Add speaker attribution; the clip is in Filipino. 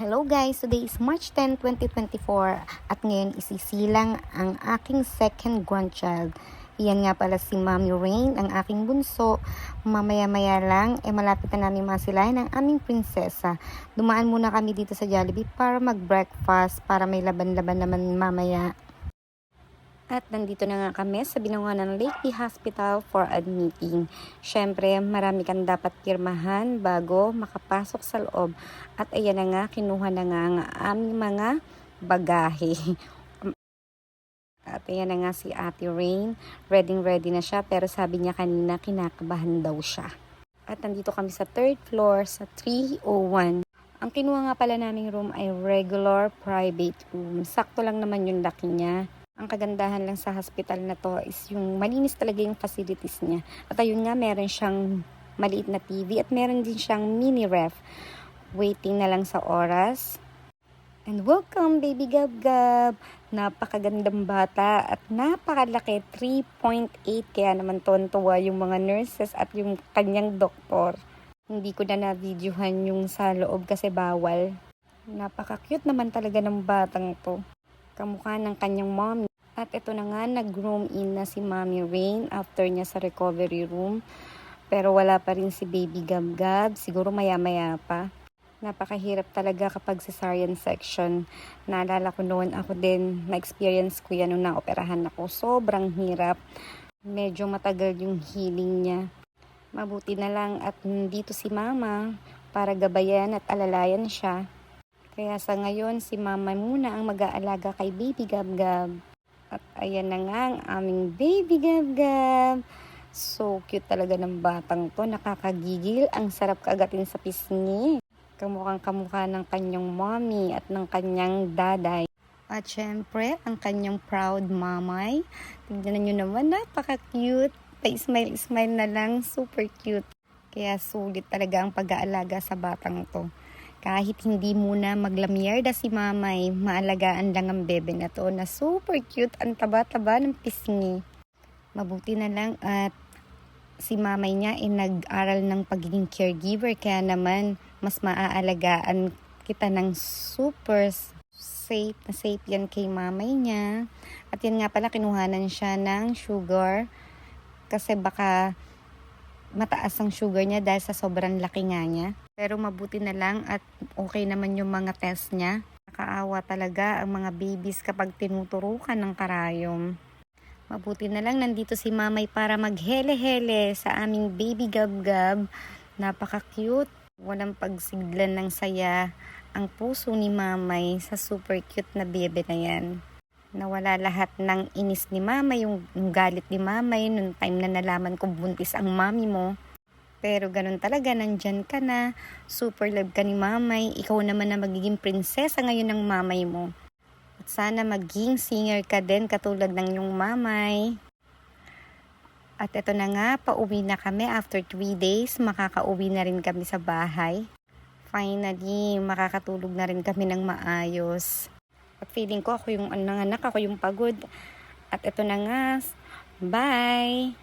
Speaker 1: Hello guys! Today is March 10, 2024 at ngayon isisilang ang aking second grandchild. Iyan nga pala si Mommy Rain, ang aking bunso. Mamaya-maya lang, malapit na namin masilayan ang aming prinsesa. Dumaan muna kami dito sa Jollibee para mag-breakfast, para may laban-laban naman mamaya. At nandito na nga kami sa binangonan ng Lakeview Hospital for admitting. Syempre, marami kang dapat pirmahan bago makapasok sa loob. At ayan na nga, kinuha na nga ang aming mga bagahe. At ayan na nga si Ate Rain. Ready na siya, pero sabi niya kanina kinakabahan daw siya. At nandito kami sa 3rd floor sa 301. Ang kinuha nga pala naming room ay regular private room. Sakto lang naman yung laki niya. Ang kagandahan lang sa hospital na to is yung malinis talaga yung facilities niya. At ayun nga, meron siyang maliit na TV at meron din siyang mini ref. Waiting na lang sa oras. And welcome, baby Gab-Gab! Napakagandang bata at napakalaki, 3.8. Kaya naman tuwa yung mga nurses at yung kanyang doktor. Hindi ko na na-videohan yung sa loob kasi bawal. Napaka-cute naman talaga ng batang to. Kamukha ng kanyang mommy. At ito na nga, nag-room in na si Mommy Rain after niya sa recovery room. Pero wala pa rin si baby Gab-Gab. Siguro maya-maya pa. Napakahirap talaga kapag cesarean section. Naalala ko noon, ako din, na-experience ko yan nung naoperahan ako. Sobrang hirap. Medyo matagal yung healing niya. Mabuti na lang at nandito si Mama para gabayan at alalayan siya. Kaya sa ngayon, si Mama muna ang mag-aalaga kay baby Gab-Gab. At ayan na nga ang aming baby Gab-Gab. So cute talaga ng batang to. Nakakagigil. Ang sarap kaagatin sa pisngi. Kamukhang kamukha ng kanyang mommy at ng kanyang daday. At syempre, ang kanyang proud mamay. Tignan nyo naman, napaka-cute. Pa-smile-smile na lang. Super cute. Kaya sulit talaga ang pag-aalaga sa batang to. Kahit hindi muna maglamyerda si mamay, maalagaan lang ang bebe na to na super cute, ang taba-taba ng pisngi. Mabuti na lang at si mamay niya ay nag-aral ng pagiging caregiver, kaya naman mas maaalagaan kita ng super safe na safe yan kay mamay niya. At yan nga pala, kinuhanan siya ng sugar kasi baka mataas ang sugar niya dahil sa sobrang laki nga niya. Pero mabuti na lang at okay naman yung mga test niya. Nakaawa talaga ang mga babies kapag tinuturukan ng karayom. Mabuti na lang nandito si mamay para maghele-hele sa aming baby Gab-Gab. Napaka-cute. Walang pagsiglan ng saya ang puso ni mamay sa super cute na bebe na yan. Nawala lahat ng inis ni mamay, yung galit ni mamay nung time na nalaman kong buntis ang mami mo. Pero ganun talaga, nandyan ka na, super love ka ni mamay, ikaw naman na magiging prinsesa ngayon ng mamay mo. At sana maging singer ka din katulad ng yung mamay. At eto na nga, pauwi na kami after 3 days, makakauwi na rin kami sa bahay. Finally, makakatulog na rin kami ng maayos. At feeling ko ako yung nanganak, ako yung pagod. At eto na nga, bye!